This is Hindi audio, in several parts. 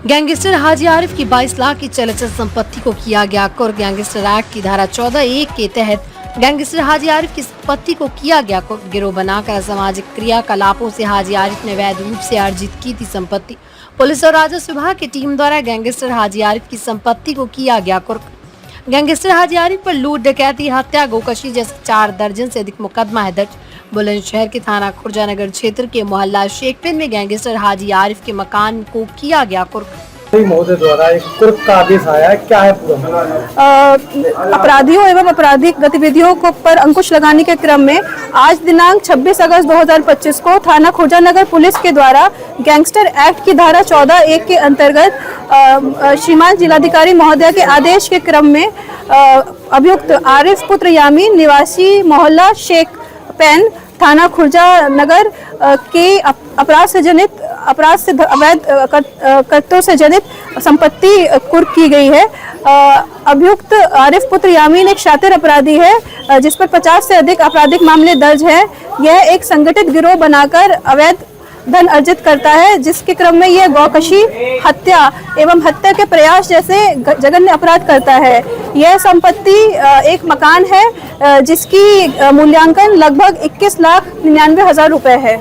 गैंगस्टर हाजी आरिफ की 22 लाख की चल संपत्ति को किया गया कुर्क। गैंगस्टर एक्ट की धारा 14(1) के तहत गैंगस्टर हाजी आरिफ की संपत्ति को किया गया कुर्क। गिरोह बनाकर असामाजिक क्रियाकलापों से हाजी आरिफ ने वैध रूप से अर्जित की थी संपत्ति। पुलिस और राजस्व विभाग की टीम द्वारा गैंगस्टर हाजी आरिफ की संपत्ति को किया गया कुर्क। गैंगस्टर हाजी आरिफ पर लूट, डकैती, हत्या, गोकशी जैसे 4 दर्जन से अधिक मुकदमा है दर्ज। बुलंदशहर के थाना खुर्जानगर क्षेत्र के मोहल्ला शेखपिन में गैंगस्टर हाजी आरिफ के मकान को किया गया कुर्क। महोदय द्वारा एक कुर्क का आदेश आया है, क्या है पूरा? अपराधियों एवं आपराधिक गतिविधियों को पर अंकुश लगाने के क्रम में आज दिनांक 26 अगस्त 2025 को थाना खुर्जानगर पुलिस के द्वारा गैंगस्टर एक्ट की धारा 14(1) के अंतर्गत श्रीमान जिलाधिकारी महोदय के आदेश के क्रम में अभियुक्त आरिफ पुत्र यामीन निवासी मोहल्ला शेख पेन थाना खुर्जानगर के अपराध से अवैध कृत्यों से जनित संपत्ति कुर्क की गई है। अभियुक्त आरिफ पुत्र यामीन एक शातिर अपराधी है जिस पर 50 से अधिक आपराधिक मामले दर्ज हैं। यह एक संगठित गिरोह बनाकर अवैध धन अर्जित करता है, जिसके क्रम में यह गौकशी, हत्या एवं हत्या के प्रयास जैसे जघन्य अपराध करता है। यह संपत्ति एक मकान है जिसकी मूल्यांकन लगभग 21,99,000 रुपए है।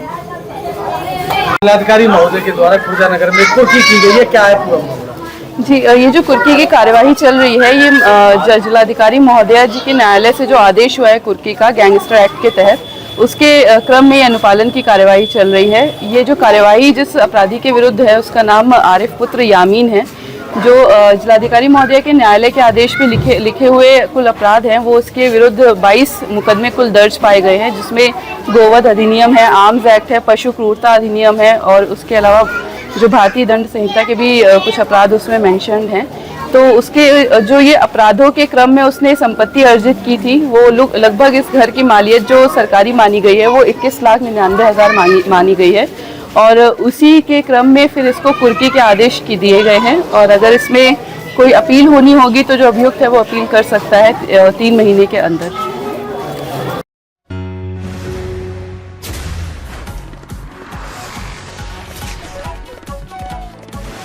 जिलाधिकारी महोदय के द्वारा खुर्जानगर में कुर्की की गई है, क्या है पूरा मामला? जी, ये जो कुर्की की कार्यवाही चल रही है, ये जिलाधिकारी महोदया जी के न्यायालय से जो आदेश हुआ है कुर्की का गैंगस्टर एक्ट के तहत, उसके क्रम में अनुपालन की कार्यवाही चल रही है। ये जो कार्यवाही जिस अपराधी के विरुद्ध है उसका नाम आरिफ पुत्र यामीन है। जो जिलाधिकारी महोदय के न्यायालय के आदेश पे लिखे हुए कुल अपराध हैं, वो उसके विरुद्ध 22 मुकदमे कुल दर्ज पाए गए हैं, जिसमें गोवध अधिनियम है, आर्म्स एक्ट है, पशु क्रूरता अधिनियम है और उसके अलावा जो भारतीय दंड संहिता के भी कुछ अपराध उसमें मेंशन्ड हैं। तो उसके जो ये अपराधों के क्रम में उसने संपत्ति अर्जित की थी, वो लगभग इस घर की मालियत जो सरकारी मानी गई है वो 21,99,000 मानी गई है और उसी के क्रम में फिर इसको कुर्की के आदेश की दिए गए हैं। और अगर इसमें कोई अपील होनी होगी तो जो अभियुक्त है वो अपील कर सकता है 3 महीने के अंदर।